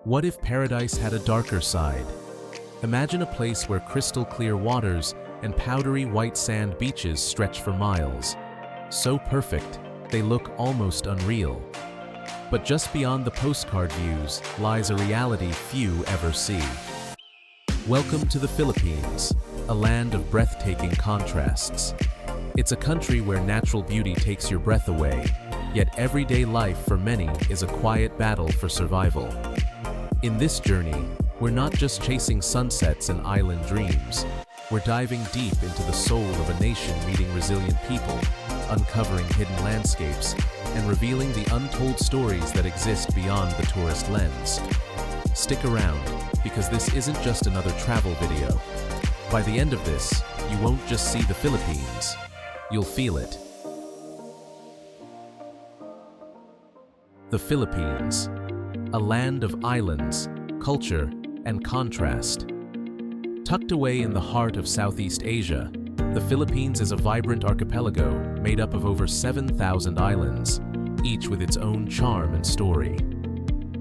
What if paradise had a darker side? Imagine a place where crystal clear waters and powdery white sand beaches stretch for miles. So perfect, they look almost unreal. But just beyond the postcard views lies a reality few ever see. Welcome to the Philippines, a land of breathtaking contrasts. It's a country where natural beauty takes your breath away, yet everyday life for many is a quiet battle for survival. In this journey, we're not just chasing sunsets and island dreams. We're diving deep into the soul of a nation meeting resilient people, uncovering hidden landscapes, and revealing the untold stories that exist beyond the tourist lens. Stick around, because this isn't just another travel video. By the end of this, you won't just see the Philippines, you'll feel it. The Philippines, a land of islands, culture, and contrast. Tucked away in the heart of Southeast Asia, the Philippines is a vibrant archipelago made up of over 7,000 islands, each with its own charm and story.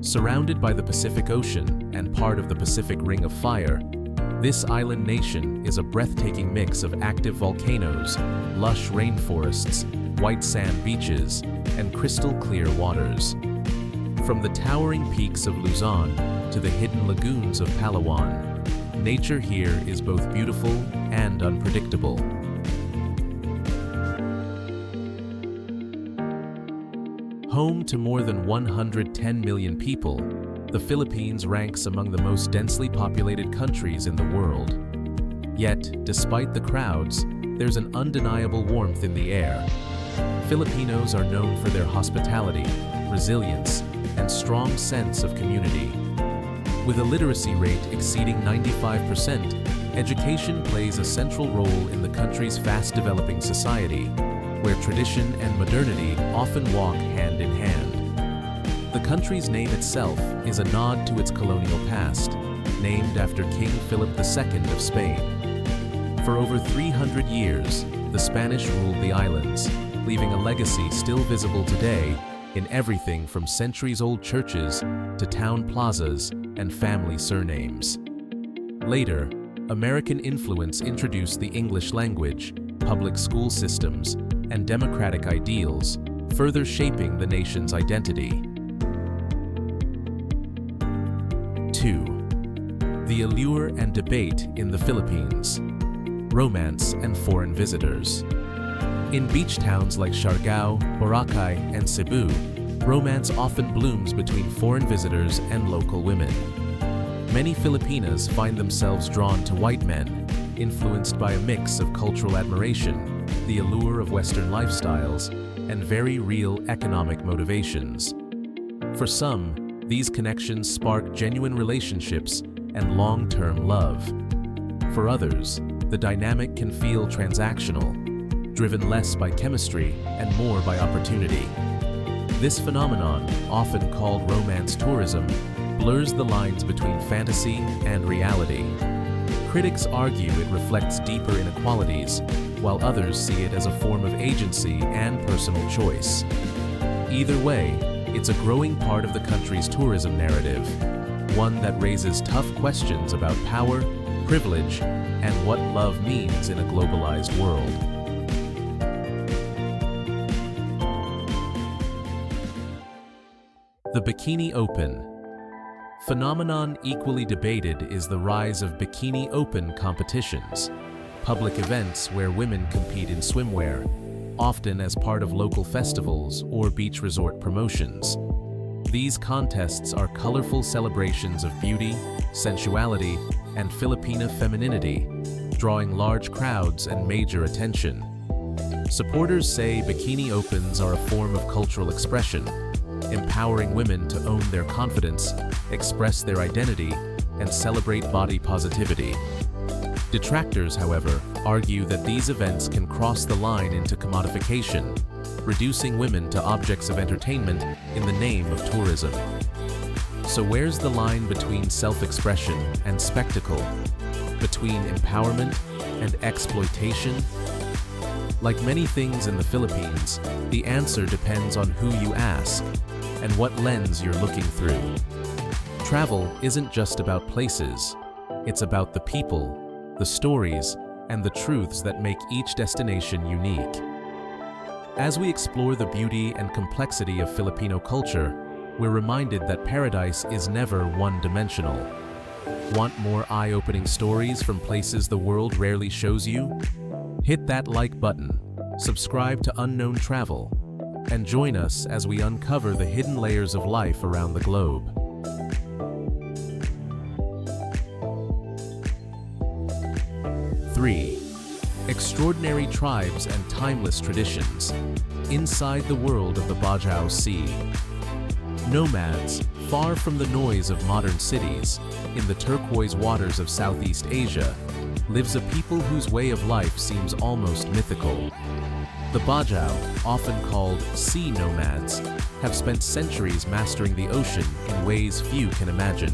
Surrounded by the Pacific Ocean and part of the Pacific Ring of Fire, this island nation is a breathtaking mix of active volcanoes, lush rainforests, white sand beaches, and crystal-clear waters. From the towering peaks of Luzon to the hidden lagoons of Palawan, nature here is both beautiful and unpredictable. Home to more than 110 million people, the Philippines ranks among the most densely populated countries in the world. Yet, despite the crowds, there's an undeniable warmth in the air. Filipinos are known for their hospitality, resilience, and strong sense of community. With a literacy rate exceeding 95%, education plays a central role in the country's fast-developing society, where tradition and modernity often walk hand in hand. The country's name itself is a nod to its colonial past, named after King Philip II of Spain. For over 300 years, the Spanish ruled the islands, leaving a legacy still visible today in everything from centuries-old churches to town plazas and family surnames. Later, American influence introduced the English language, public school systems, and democratic ideals, further shaping the nation's identity. 2. The allure and debate in the Philippines. Romance and foreign visitors. In beach towns like Siargao, Boracay, and Cebu, romance often blooms between foreign visitors and local women. Many Filipinas find themselves drawn to white men, influenced by a mix of cultural admiration, the allure of Western lifestyles, and very real economic motivations. For some, these connections spark genuine relationships and long-term love. For others, the dynamic can feel transactional, driven less by chemistry and more by opportunity. This phenomenon, often called romance tourism, blurs the lines between fantasy and reality. Critics argue it reflects deeper inequalities, while others see it as a form of agency and personal choice. Either way, it's a growing part of the country's tourism narrative, one that raises tough questions about power, privilege, and what love means in a globalized world. The Bikini Open. Phenomenon equally debated is the rise of Bikini Open competitions, public events where women compete in swimwear, often as part of local festivals or beach resort promotions. These contests are colorful celebrations of beauty, sensuality, and Filipina femininity, drawing large crowds and major attention. Supporters say Bikini Opens are a form of cultural expression, empowering women to own their confidence, express their identity, and celebrate body positivity. Detractors, however, argue that these events can cross the line into commodification, reducing women to objects of entertainment in the name of tourism. So where's the line between self-expression and spectacle? Between empowerment and exploitation? Like many things in the Philippines, the answer depends on who you ask and what lens you're looking through. Travel isn't just about places, it's about the people, the stories, and the truths that make each destination unique. As we explore the beauty and complexity of Filipino culture, we're reminded that paradise is never one-dimensional. Want more eye-opening stories from places the world rarely shows you? Hit that like button, subscribe to Unknown Travel, and join us as we uncover the hidden layers of life around the globe. Three, extraordinary tribes and timeless traditions inside the world of the Bajau Sea. Nomads, far from the noise of modern cities, in the turquoise waters of Southeast Asia, lives a people whose way of life seems almost mythical. The Bajau, often called sea nomads, have spent centuries mastering the ocean in ways few can imagine.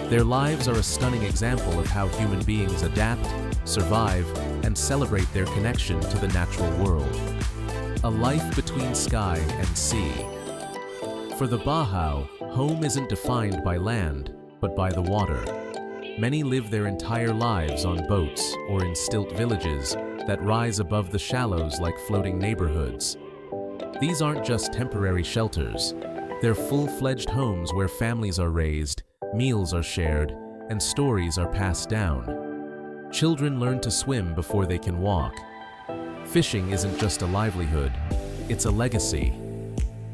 Their lives are a stunning example of how human beings adapt, survive, and celebrate their connection to the natural world. A life between sky and sea. For the Bajau, home isn't defined by land, but by the water. Many live their entire lives on boats or in stilt villages that rise above the shallows like floating neighborhoods. These aren't just temporary shelters. They're full-fledged homes where families are raised, meals are shared, and stories are passed down. Children learn to swim before they can walk. Fishing isn't just a livelihood, it's a legacy.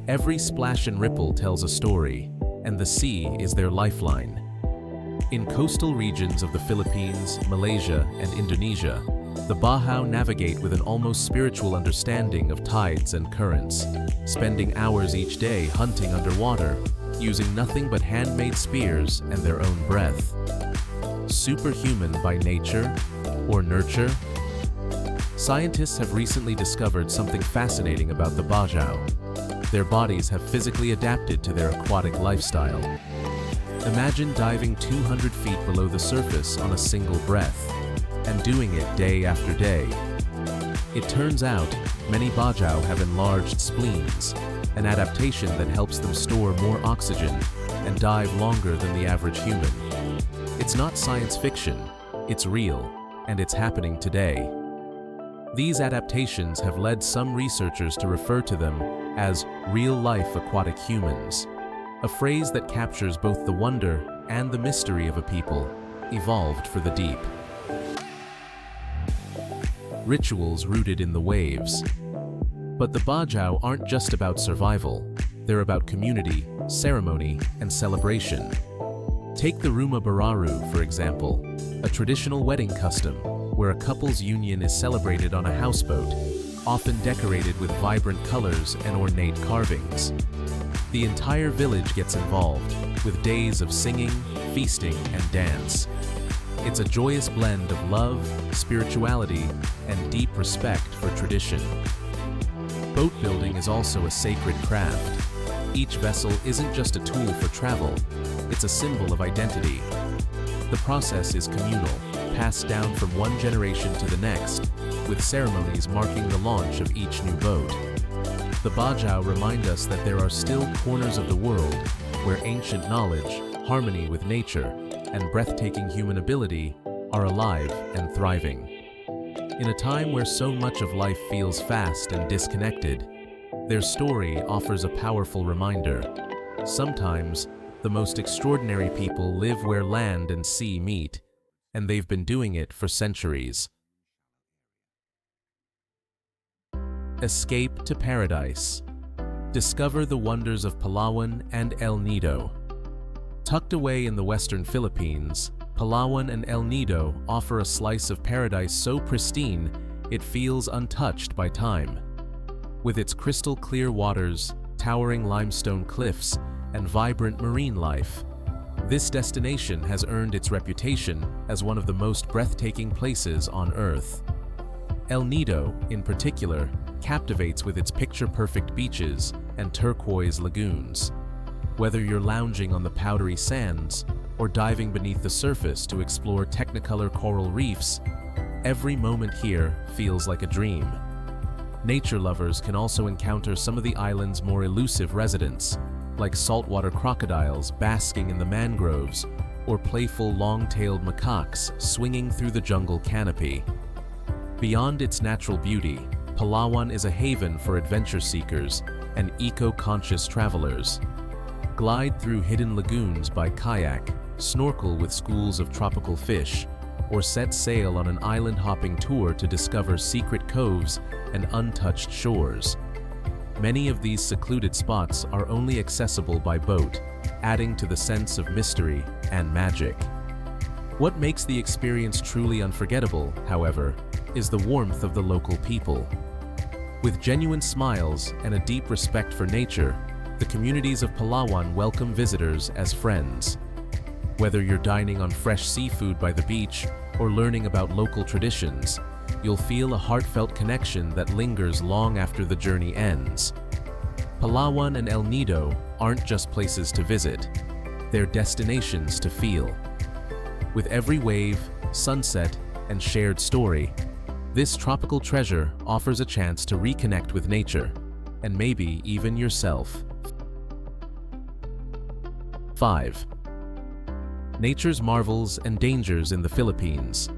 Every splash and ripple tells a story, and the sea is their lifeline. In coastal regions of the Philippines, Malaysia, and Indonesia, the Bajau navigate with an almost spiritual understanding of tides and currents, spending hours each day hunting underwater, using nothing but handmade spears and their own breath. Superhuman by nature or nurture? Scientists have recently discovered something fascinating about the Bajau. Their bodies have physically adapted to their aquatic lifestyle. Imagine diving 200 feet below the surface on a single breath, and doing it day after day. It turns out, many Bajau have enlarged spleens, an adaptation that helps them store more oxygen and dive longer than the average human. It's not science fiction, it's real, and it's happening today. These adaptations have led some researchers to refer to them as real-life aquatic humans, a phrase that captures both the wonder and the mystery of a people evolved for the deep. Rituals rooted in the waves. But the Bajau aren't just about survival, they're about community, ceremony, and celebration. Take the Rumah Bararu, for example, a traditional wedding custom where a couple's union is celebrated on a houseboat, often decorated with vibrant colors and ornate carvings. The entire village gets involved, with days of singing, feasting, and dance. It's a joyous blend of love, spirituality, and deep respect for tradition. Boat building is also a sacred craft. Each vessel isn't just a tool for travel, it's a symbol of identity. The process is communal, passed down from one generation to the next, with ceremonies marking the launch of each new boat. The Bajau remind us that there are still corners of the world where ancient knowledge, harmony with nature, and breathtaking human ability are alive and thriving. In a time where so much of life feels fast and disconnected, their story offers a powerful reminder. Sometimes, the most extraordinary people live where land and sea meet, and they've been doing it for centuries. Escape to paradise. Discover the wonders of Palawan and El Nido. Tucked away in the western Philippines, Palawan and El Nido offer a slice of paradise so pristine it feels untouched by time. With its crystal clear waters, towering limestone cliffs, and vibrant marine life, this destination has earned its reputation as one of the most breathtaking places on Earth. El Nido, in particular, captivates with its picture-perfect beaches and turquoise lagoons. Whether you're lounging on the powdery sands or diving beneath the surface to explore technicolor coral reefs, every moment here feels like a dream. Nature lovers can also encounter some of the island's more elusive residents, like saltwater crocodiles basking in the mangroves or playful long-tailed macaques swinging through the jungle canopy. Beyond its natural beauty, Palawan is a haven for adventure seekers and eco-conscious travelers. Glide through hidden lagoons by kayak, snorkel with schools of tropical fish, or set sail on an island-hopping tour to discover secret coves and untouched shores. Many of these secluded spots are only accessible by boat, adding to the sense of mystery and magic. What makes the experience truly unforgettable, however, is the warmth of the local people. With genuine smiles and a deep respect for nature, the communities of Palawan welcome visitors as friends. Whether you're dining on fresh seafood by the beach or learning about local traditions, you'll feel a heartfelt connection that lingers long after the journey ends. Palawan and El Nido aren't just places to visit, they're destinations to feel. With every wave, sunset, and shared story, this tropical treasure offers a chance to reconnect with nature, and maybe even yourself. 5. Nature's marvels and dangers in the Philippines.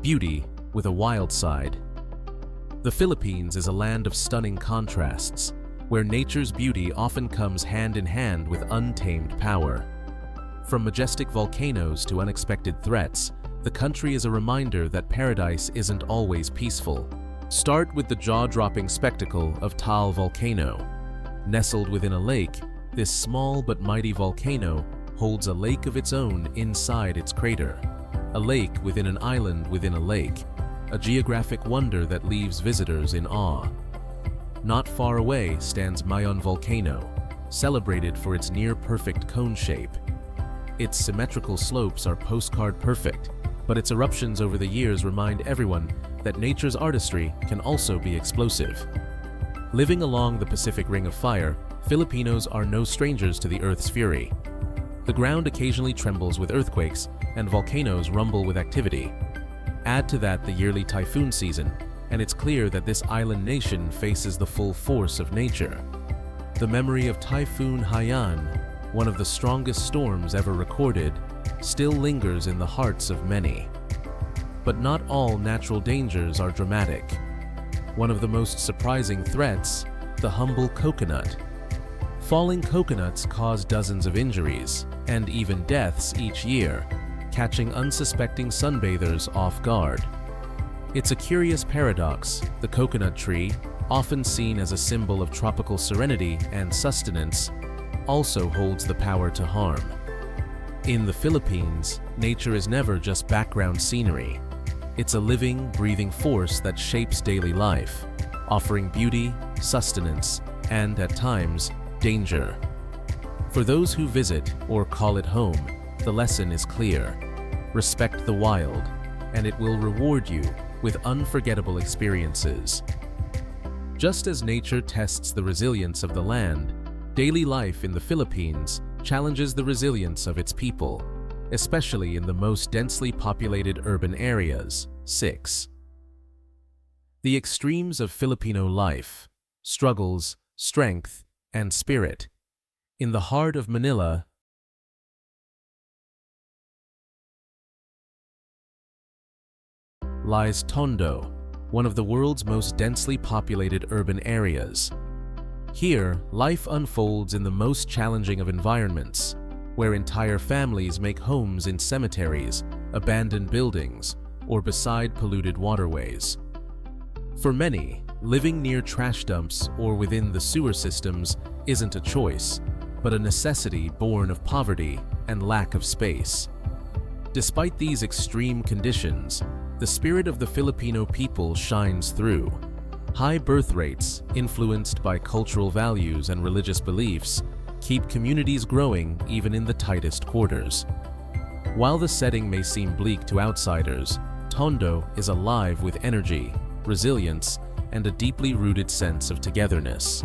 Beauty with a wild side. The Philippines is a land of stunning contrasts, where nature's beauty often comes hand in hand with untamed power. From majestic volcanoes to unexpected threats, the country is a reminder that paradise isn't always peaceful. Start with the jaw-dropping spectacle of Taal Volcano. Nestled within a lake, this small but mighty volcano holds a lake of its own inside its crater. A lake within an island within a lake, a geographic wonder that leaves visitors in awe. Not far away stands Mayon Volcano, celebrated for its near-perfect cone shape. Its symmetrical slopes are postcard perfect, but its eruptions over the years remind everyone that nature's artistry can also be explosive. Living along the Pacific Ring of Fire, Filipinos are no strangers to the Earth's fury. The ground occasionally trembles with earthquakes, and volcanoes rumble with activity. Add to that the yearly typhoon season, and it's clear that this island nation faces the full force of nature. The memory of Typhoon Haiyan, one of the strongest storms ever recorded, still lingers in the hearts of many. But not all natural dangers are dramatic. One of the most surprising threats, the humble coconut. Falling coconuts cause dozens of injuries, and even deaths each year, catching unsuspecting sunbathers off guard. It's a curious paradox. The coconut tree, often seen as a symbol of tropical serenity and sustenance, also holds the power to harm. In the Philippines, nature is never just background scenery. It's a living, breathing force that shapes daily life, offering beauty, sustenance, and, at times, danger. For those who visit or call it home, the lesson is clear. Respect the wild, and it will reward you with unforgettable experiences. Just as nature tests the resilience of the land, daily life in the Philippines challenges the resilience of its people, especially in the most densely populated urban areas. 6. The extremes of Filipino life, struggles, strength, and spirit. In the heart of Manila lies Tondo, one of the world's most densely populated urban areas. Here, life unfolds in the most challenging of environments, where entire families make homes in cemeteries, abandoned buildings, or beside polluted waterways. For many, living near trash dumps or within the sewer systems isn't a choice, but a necessity born of poverty and lack of space. Despite these extreme conditions, the spirit of the Filipino people shines through. High birth rates, influenced by cultural values and religious beliefs, keep communities growing even in the tightest quarters. While the setting may seem bleak to outsiders, Tondo is alive with energy, resilience, and a deeply rooted sense of togetherness.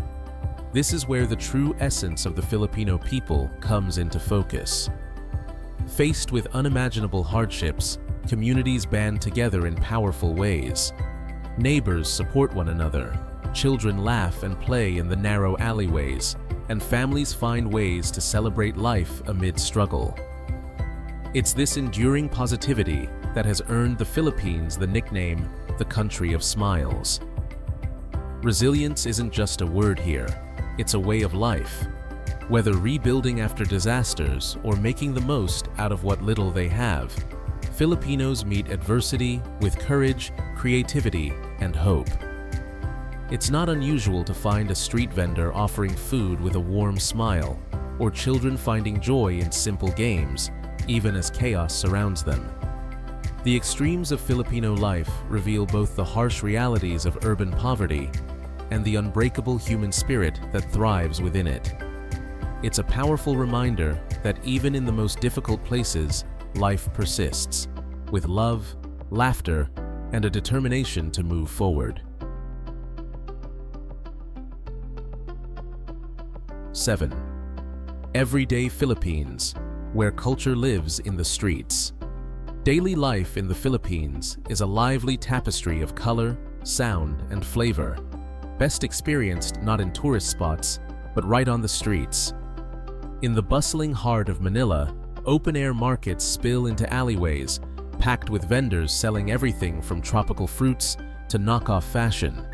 This is where the true essence of the Filipino people comes into focus. Faced with unimaginable hardships, communities band together in powerful ways. Neighbors support one another, children laugh and play in the narrow alleyways, and families find ways to celebrate life amid struggle. It's this enduring positivity that has earned the Philippines the nickname, the country of smiles. Resilience isn't just a word here, it's a way of life. Whether rebuilding after disasters or making the most out of what little they have, Filipinos meet adversity with courage, creativity, and hope. It's not unusual to find a street vendor offering food with a warm smile, or children finding joy in simple games, even as chaos surrounds them. The extremes of Filipino life reveal both the harsh realities of urban poverty and the unbreakable human spirit that thrives within it. It's a powerful reminder that even in the most difficult places, life persists, with love, laughter, and a determination to move forward. 7. Everyday Philippines, where culture lives in the streets. Daily life in the Philippines is a lively tapestry of color, sound, and flavor, best experienced not in tourist spots, but right on the streets. In the bustling heart of Manila, open-air markets spill into alleyways, packed with vendors selling everything from tropical fruits to knockoff fashion.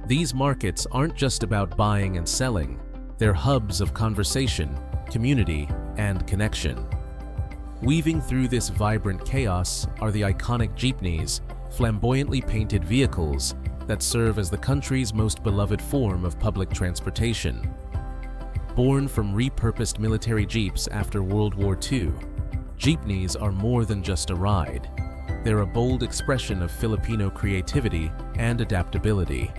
These markets aren't just about buying and selling, they're hubs of conversation, community, and connection. Weaving through this vibrant chaos are the iconic jeepneys, flamboyantly painted vehicles that serve as the country's most beloved form of public transportation. Born from repurposed military jeeps after World War II, jeepneys are more than just a ride. They're a bold expression of Filipino creativity and adaptability.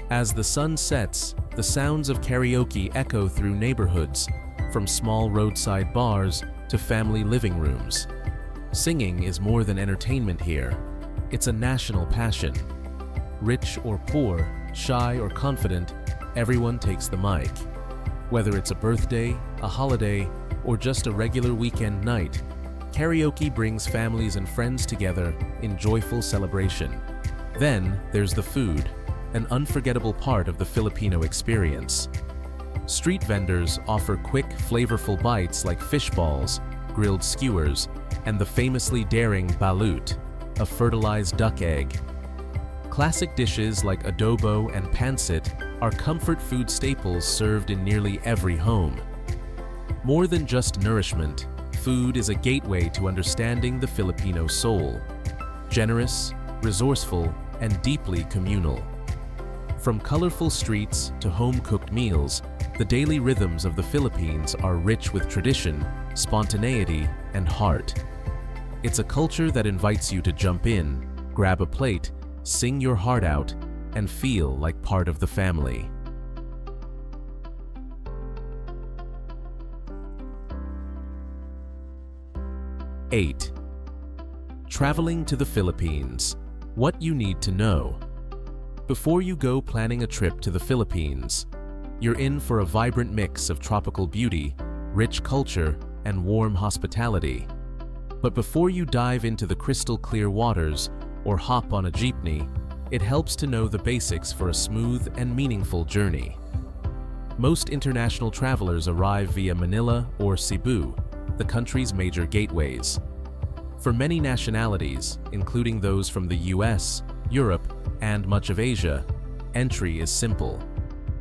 As the sun sets, the sounds of karaoke echo through neighborhoods, from small roadside bars to family living rooms. Singing is more than entertainment here. It's a national passion. Rich or poor, shy or confident, everyone takes the mic. Whether it's a birthday, a holiday, or just a regular weekend night, karaoke brings families and friends together in joyful celebration. Then there's the food, an unforgettable part of the Filipino experience. Street vendors offer quick, flavorful bites like fish balls, grilled skewers, and the famously daring balut, a fertilized duck egg. Classic dishes like adobo and pancit are comfort food staples served in nearly every home. More than just nourishment, food is a gateway to understanding the Filipino soul. Generous, resourceful, and deeply communal. From colorful streets to home-cooked meals, the daily rhythms of the Philippines are rich with tradition, spontaneity, and heart. It's a culture that invites you to jump in, grab a plate, sing your heart out, and feel like part of the family. Eight. Traveling to the Philippines. What you need to know. Before you go planning a trip to the Philippines, you're in for a vibrant mix of tropical beauty, rich culture, and warm hospitality. But before you dive into the crystal clear waters or hop on a jeepney, it helps to know the basics for a smooth and meaningful journey. Most international travelers arrive via Manila or Cebu, the country's major gateways. For many nationalities, including those from the US, Europe, and much of Asia, entry is simple.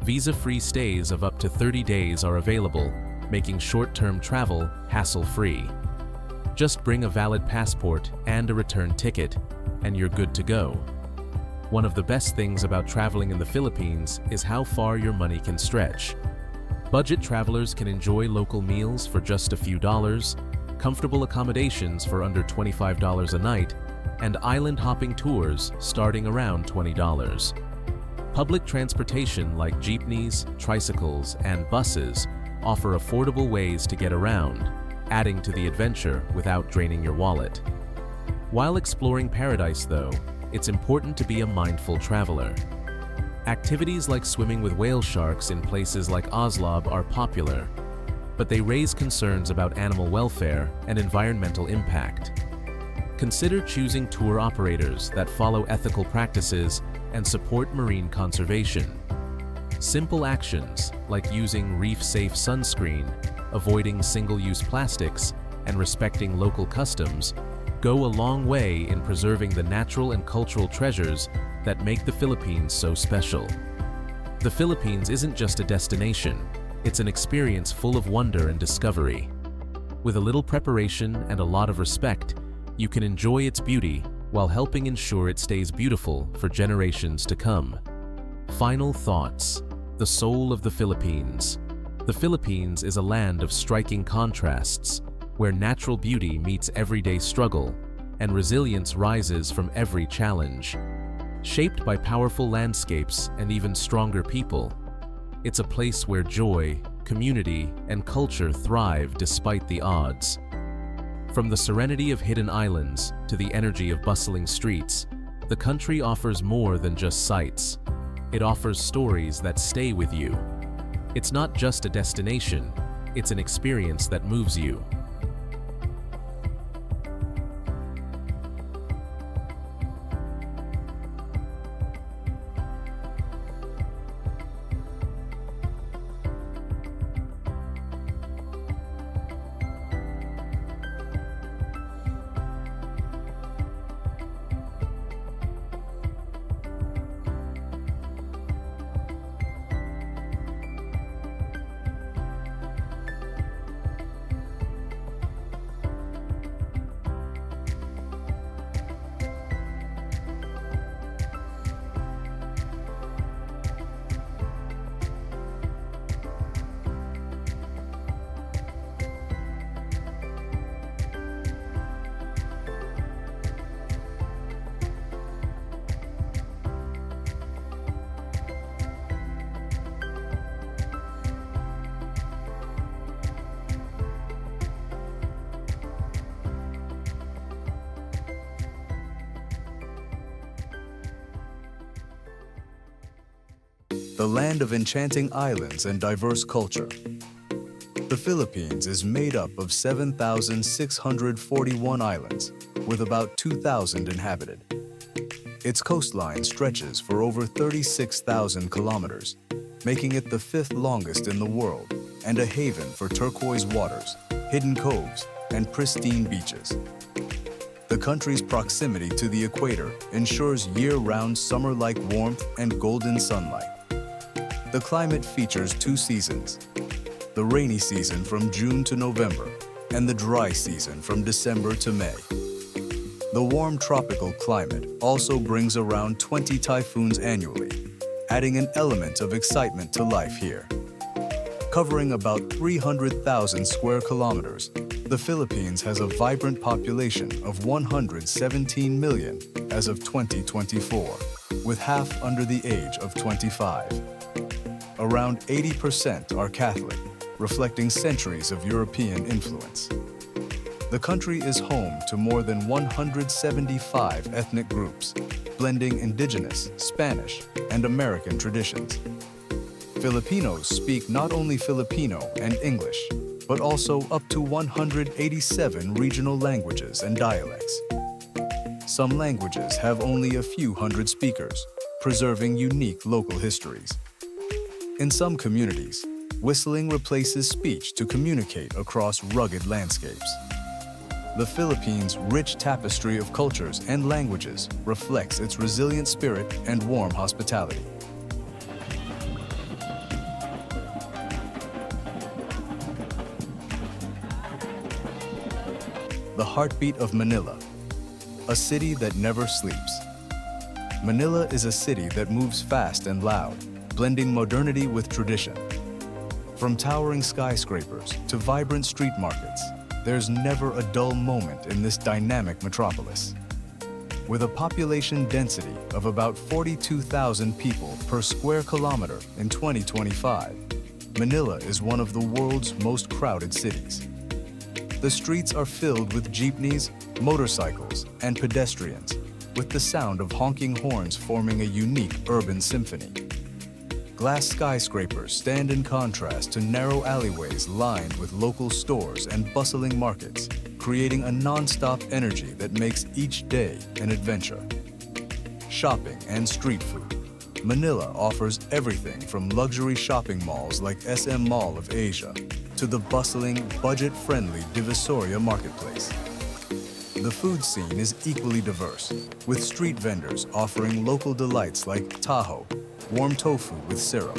Visa-free stays of up to 30 days are available, making short-term travel hassle-free. Just bring a valid passport and a return ticket, and you're good to go. One of the best things about traveling in the Philippines is how far your money can stretch. Budget travelers can enjoy local meals for just a few dollars, comfortable accommodations for under $25 a night, and island-hopping tours starting around $20. Public transportation like jeepneys, tricycles, and buses offer affordable ways to get around, adding to the adventure without draining your wallet. While exploring paradise, though, it's important to be a mindful traveler. Activities like swimming with whale sharks in places like Oslob are popular, but they raise concerns about animal welfare and environmental impact. Consider choosing tour operators that follow ethical practices and support marine conservation. Simple actions like using reef-safe sunscreen, avoiding single-use plastics, and respecting local customs go a long way in preserving the natural and cultural treasures that make the Philippines so special. The Philippines isn't just a destination, it's an experience full of wonder and discovery. With a little preparation and a lot of respect, you can enjoy its beauty while helping ensure it stays beautiful for generations to come. Final thoughts. The soul of the Philippines. The Philippines is a land of striking contrasts, where natural beauty meets everyday struggle, and resilience rises from every challenge. Shaped by powerful landscapes and even stronger people, it's a place where joy, community, and culture thrive despite the odds. From the serenity of hidden islands to the energy of bustling streets, the country offers more than just sights. It offers stories that stay with you. It's not just a destination, it's an experience that moves you. The land of enchanting islands and diverse culture. The Philippines is made up of 7,641 islands, with about 2,000 inhabited. Its coastline stretches for over 36,000 kilometers, making it the fifth longest in the world and a haven for turquoise waters, hidden coves, and pristine beaches. The country's proximity to the equator ensures year-round summer-like warmth and golden sunlight. The climate features two seasons, the rainy season from June to November and the dry season from December to May. The warm tropical climate also brings around 20 typhoons annually, adding an element of excitement to life here. Covering about 300,000 square kilometers, the Philippines has a vibrant population of 117 million as of 2024, with half under the age of 25. Around 80% are Catholic, reflecting centuries of European influence. The country is home to more than 175 ethnic groups, blending indigenous, Spanish, and American traditions. Filipinos speak not only Filipino and English, but also up to 187 regional languages and dialects. Some languages have only a few hundred speakers, preserving unique local histories. In some communities, whistling replaces speech to communicate across rugged landscapes. The Philippines' rich tapestry of cultures and languages reflects its resilient spirit and warm hospitality. The heartbeat of Manila, a city that never sleeps. Manila is a city that moves fast and loud, blending modernity with tradition. From towering skyscrapers to vibrant street markets, there's never a dull moment in this dynamic metropolis. With a population density of about 42,000 people per square kilometer in 2025, Manila is one of the world's most crowded cities. The streets are filled with jeepneys, motorcycles, and pedestrians, with the sound of honking horns forming a unique urban symphony. Glass skyscrapers stand in contrast to narrow alleyways lined with local stores and bustling markets, creating a non-stop energy that makes each day an adventure. Shopping and street food. Manila offers everything from luxury shopping malls like SM Mall of Asia to the bustling, budget-friendly Divisoria marketplace. The food scene is equally diverse, with street vendors offering local delights like taho, warm tofu with syrup,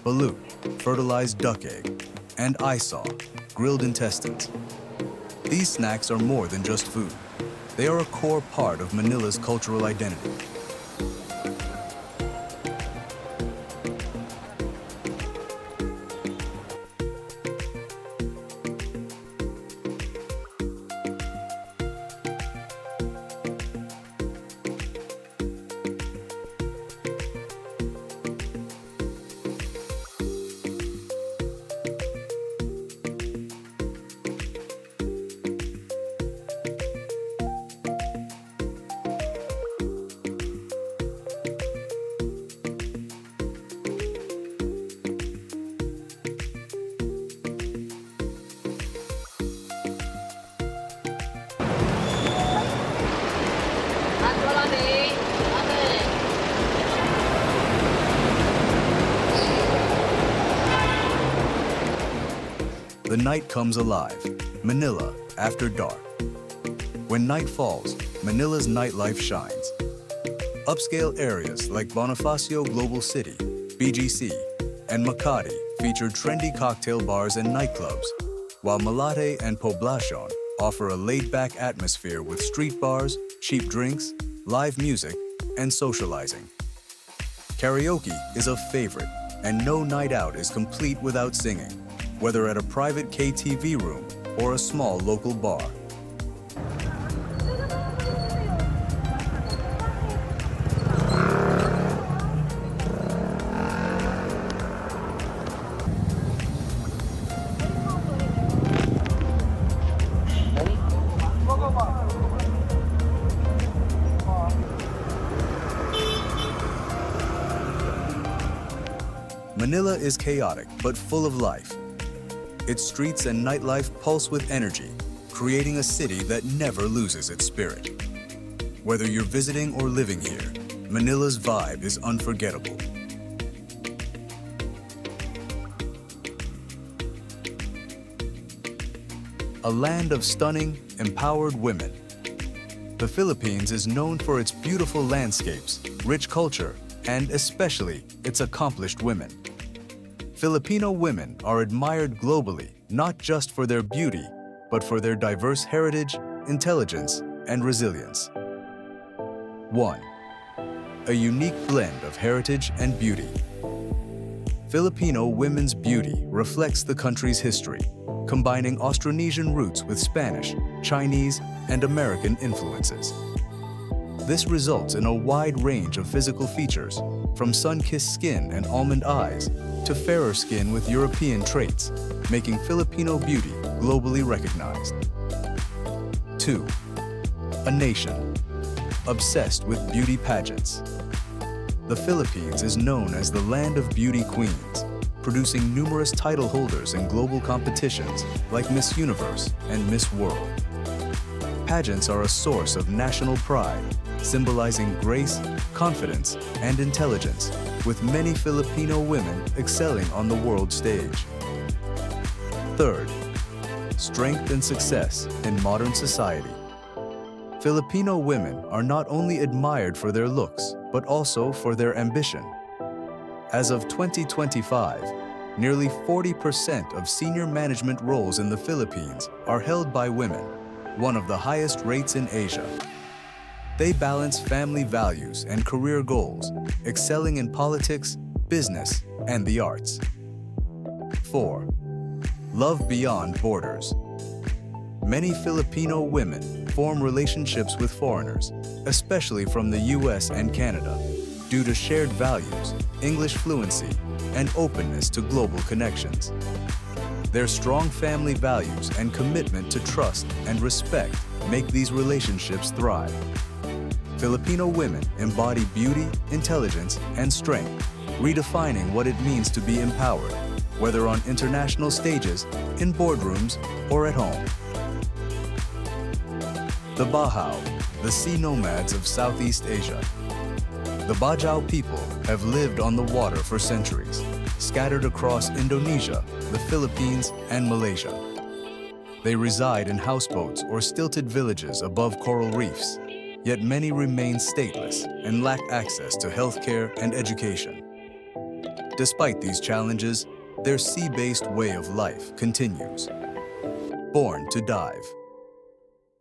balut, fertilized duck egg, and isaw, grilled intestines. These snacks are more than just food. They are a core part of Manila's cultural identity. The night comes alive, Manila after dark. When night falls, Manila's nightlife shines. Upscale areas like Bonifacio Global City, BGC, and Makati feature trendy cocktail bars and nightclubs, while Malate and Poblacion offer a laid-back atmosphere with street bars, cheap drinks, live music, and socializing. Karaoke is a favorite, and no night out is complete without singing, whether at a private KTV room or a small local bar. Manila is chaotic but full of life. Its streets and nightlife pulse with energy, creating a city that never loses its spirit. Whether you're visiting or living here, Manila's vibe is unforgettable. A land of stunning, empowered women. The Philippines is known for its beautiful landscapes, rich culture, and especially its accomplished women. Filipino women are admired globally, not just for their beauty, but for their diverse heritage, intelligence, and resilience. 1. A unique blend of heritage and beauty. Filipino women's beauty reflects the country's history, combining Austronesian roots with Spanish, Chinese, and American influences. This results in a wide range of physical features, from sun-kissed skin and almond eyes to fairer skin with European traits, making Filipino beauty globally recognized. 2. A nation obsessed with beauty pageants. The Philippines is known as the land of beauty queens, producing numerous title holders in global competitions like Miss Universe and Miss World. Pageants are a source of national pride, symbolizing grace, confidence, and intelligence, with many Filipino women excelling on the world stage. 3. Strength and success in modern society. Filipino women are not only admired for their looks, but also for their ambition. As of 2025, nearly 40% of senior management roles in the Philippines are held by women, one of the highest rates in Asia. They balance family values and career goals, excelling in politics, business, and the arts. 4. Love beyond borders. Many Filipino women form relationships with foreigners, especially from the US and Canada, due to shared values, English fluency, and openness to global connections. Their strong family values and commitment to trust and respect make these relationships thrive. Filipino women embody beauty, intelligence, and strength, redefining what it means to be empowered, whether on international stages, in boardrooms, or at home. The Bahaw, the sea nomads of Southeast Asia. The Bajau people have lived on the water for centuries, scattered across Indonesia, the Philippines, and Malaysia. They reside in houseboats or stilted villages above coral reefs, yet many remain stateless and lack access to healthcare and education. Despite these challenges, their sea-based way of life continues. Born to dive.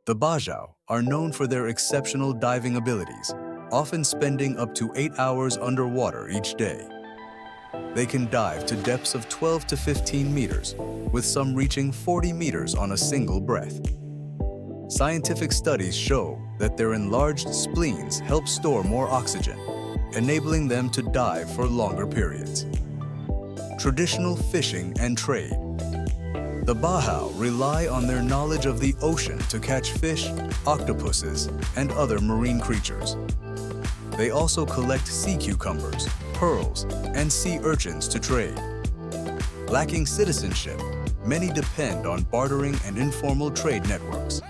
The Bajau are known for their exceptional diving abilities, often spending up to 8 hours underwater each day. They can dive to depths of 12 to 15 meters, with some reaching 40 meters on a single breath. Scientific studies show that their enlarged spleens help store more oxygen, enabling them to dive for longer periods. Traditional fishing and trade. The Bajau rely on their knowledge of the ocean to catch fish, octopuses, and other marine creatures. They also collect sea cucumbers, pearls, and sea urchins to trade. Lacking citizenship, many depend on bartering and informal trade networks.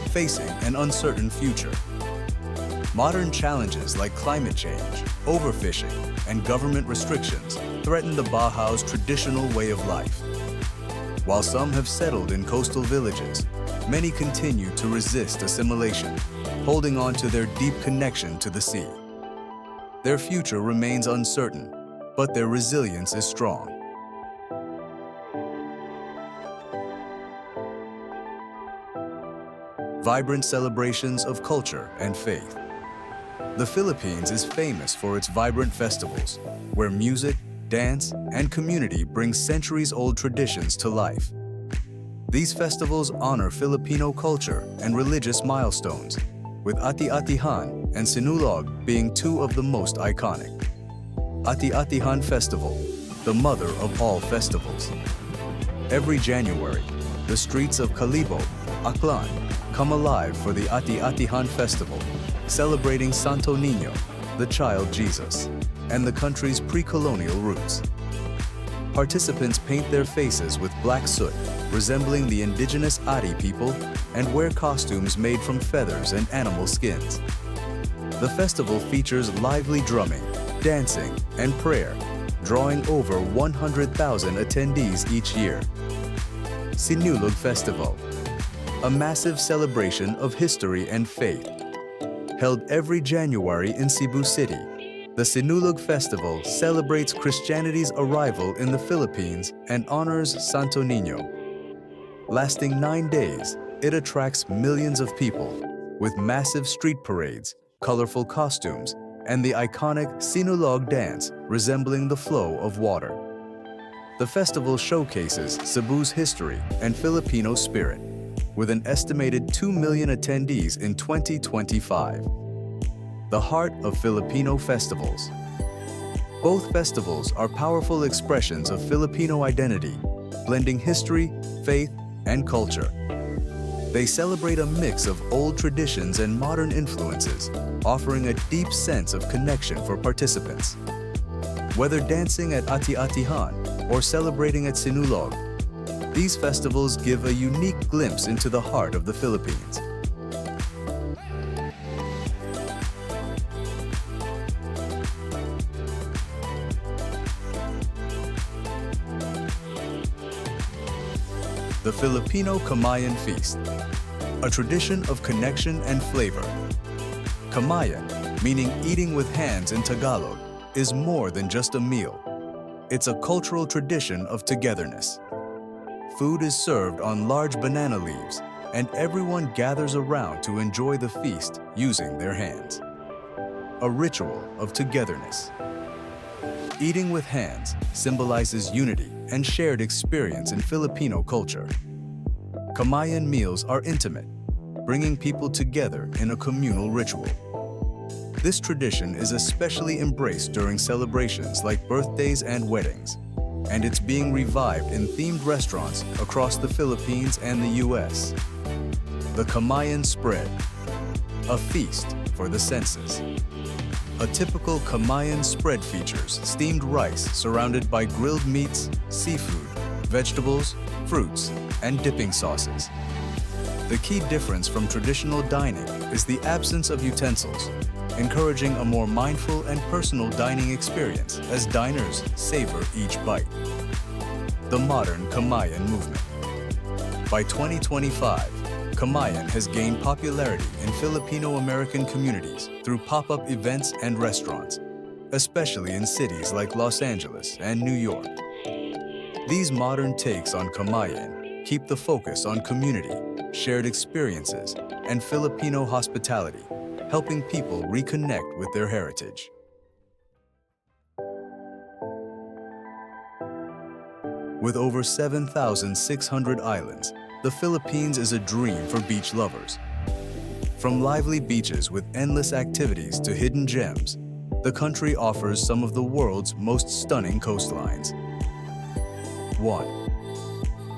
Facing an uncertain future. Modern challenges like climate change, overfishing, and government restrictions threaten the Bajau's traditional way of life. While some have settled in coastal villages, many continue to resist assimilation, holding on to their deep connection to the sea. Their future remains uncertain, but their resilience is strong. Vibrant celebrations of culture and faith. The Philippines is famous for its vibrant festivals, where music, dance, and community bring centuries-old traditions to life. These festivals honor Filipino culture and religious milestones, with Ati-Atihan and Sinulog being two of the most iconic. Ati-Atihan Festival, the mother of all festivals. Every January, the streets of Kalibo, Aklan, come alive for the Ati-Atihan Festival, celebrating Santo Niño, the child Jesus, and the country's pre-colonial roots. Participants paint their faces with black soot, resembling the indigenous Ari people, and wear costumes made from feathers and animal skins. The festival features lively drumming, dancing, and prayer, drawing over 100,000 attendees each year. Sinulog Festival, a massive celebration of history and faith. Held every January in Cebu City, the Sinulog Festival celebrates Christianity's arrival in the Philippines and honors Santo Niño. Lasting 9 days, it attracts millions of people, with massive street parades, colorful costumes, and the iconic Sinulog dance resembling the flow of water. The festival showcases Cebu's history and Filipino spirit, with an estimated 2 million attendees in 2025. The heart of Filipino festivals. Both festivals are powerful expressions of Filipino identity, blending history, faith, and culture. They celebrate a mix of old traditions and modern influences, offering a deep sense of connection for participants. Whether dancing at Ati-Atihan or celebrating at Sinulog, these festivals give a unique glimpse into the heart of the Philippines. The Filipino Kamayan Feast, a tradition of connection and flavor. Kamayan, meaning eating with hands in Tagalog, is more than just a meal. It's a cultural tradition of togetherness. Food is served on large banana leaves, and everyone gathers around to enjoy the feast using their hands. A ritual of togetherness. Eating with hands symbolizes unity and shared experience in Filipino culture. Kamayan meals are intimate, bringing people together in a communal ritual. This tradition is especially embraced during celebrations like birthdays and weddings, and it's being revived in themed restaurants across the Philippines and the US. The Kamayan Spread, a feast for the senses. A typical Kamayan spread features steamed rice surrounded by grilled meats, seafood, vegetables, fruits, and dipping sauces. The key difference from traditional dining is the absence of utensils, encouraging a more mindful and personal dining experience as diners savor each bite. The modern Kamayan movement. By 2025, Kamayan has gained popularity in Filipino-American communities through pop-up events and restaurants, especially in cities like Los Angeles and New York. These modern takes on Kamayan keep the focus on community, shared experiences, and Filipino hospitality, helping people reconnect with their heritage. With over 7,600 islands, the Philippines is a dream for beach lovers. From lively beaches with endless activities to hidden gems, the country offers some of the world's most stunning coastlines. 1.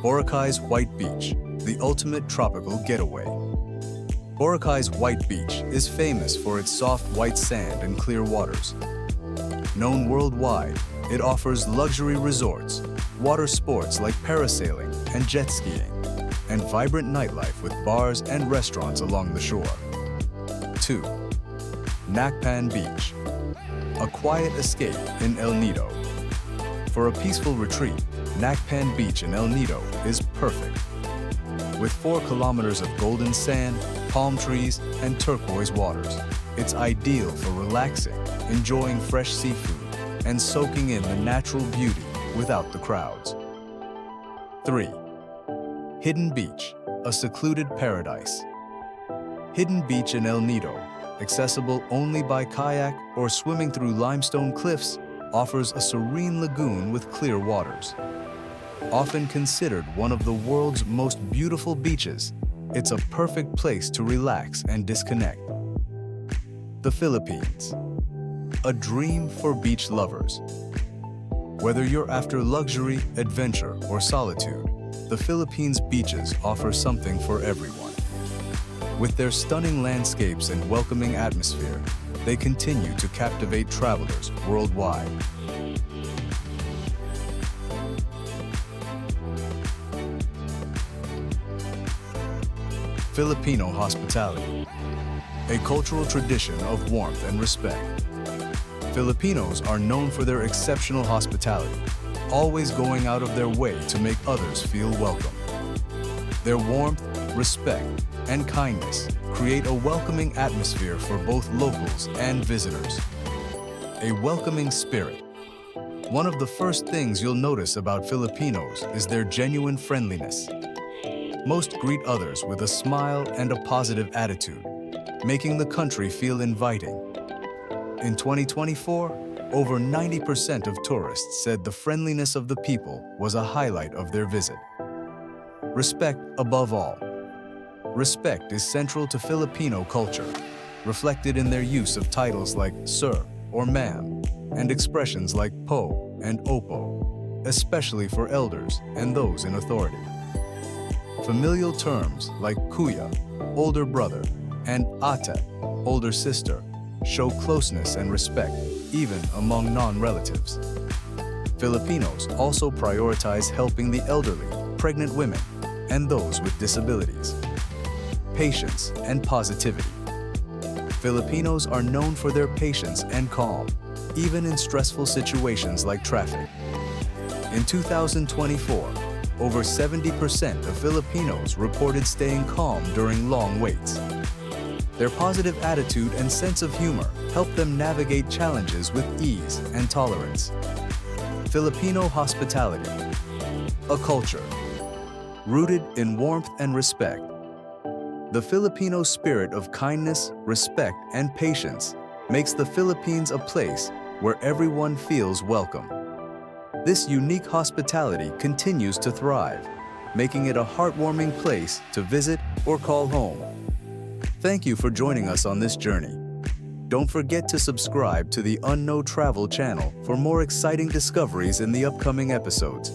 Boracay's White Beach, the ultimate tropical getaway. Boracay's White Beach is famous for its soft white sand and clear waters. Known worldwide, it offers luxury resorts, water sports like parasailing and jet skiing, and vibrant nightlife with bars and restaurants along the shore. 2. Nakpan Beach, a quiet escape in El Nido. For a peaceful retreat, Nakpan Beach in El Nido is perfect. With 4 kilometers of golden sand, palm trees, and turquoise waters, it's ideal for relaxing, enjoying fresh seafood, and soaking in the natural beauty without the crowds. 3. Hidden Beach, a secluded paradise. Hidden Beach in El Nido, accessible only by kayak or swimming through limestone cliffs, offers a serene lagoon with clear waters. Often considered one of the world's most beautiful beaches, it's a perfect place to relax and disconnect. The Philippines, a dream for beach lovers. Whether you're after luxury, adventure, or solitude, the Philippines' beaches offer something for everyone. With their stunning landscapes and welcoming atmosphere, they continue to captivate travelers worldwide. Filipino hospitality, a cultural tradition of warmth and respect. Filipinos are known for their exceptional hospitality, always going out of their way to make others feel welcome. Their warmth, respect, and kindness create a welcoming atmosphere for both locals and visitors. A welcoming spirit. One of the first things you'll notice about Filipinos is their genuine friendliness. Most greet others with a smile and a positive attitude, making the country feel inviting. In 2024, over 90% of tourists said the friendliness of the people was a highlight of their visit. Respect above all. Respect is central to Filipino culture, reflected in their use of titles like sir or ma'am, and expressions like po and opo, especially for elders and those in authority. Familial terms like kuya, older brother, and ate, older sister, show closeness and respect even among non-relatives. Filipinos also prioritize helping the elderly, pregnant women, and those with disabilities. Patience and positivity. Filipinos are known for their patience and calm, even in stressful situations like traffic. In 2024, over 70% of Filipinos reported staying calm during long waits. Their positive attitude and sense of humor help them navigate challenges with ease and tolerance. Filipino hospitality, a culture rooted in warmth and respect. The Filipino spirit of kindness, respect, and patience makes the Philippines a place where everyone feels welcome. This unique hospitality continues to thrive, making it a heartwarming place to visit or call home. Thank you for joining us on this journey. Don't forget to subscribe to the Unknown Travel channel for more exciting discoveries in the upcoming episodes.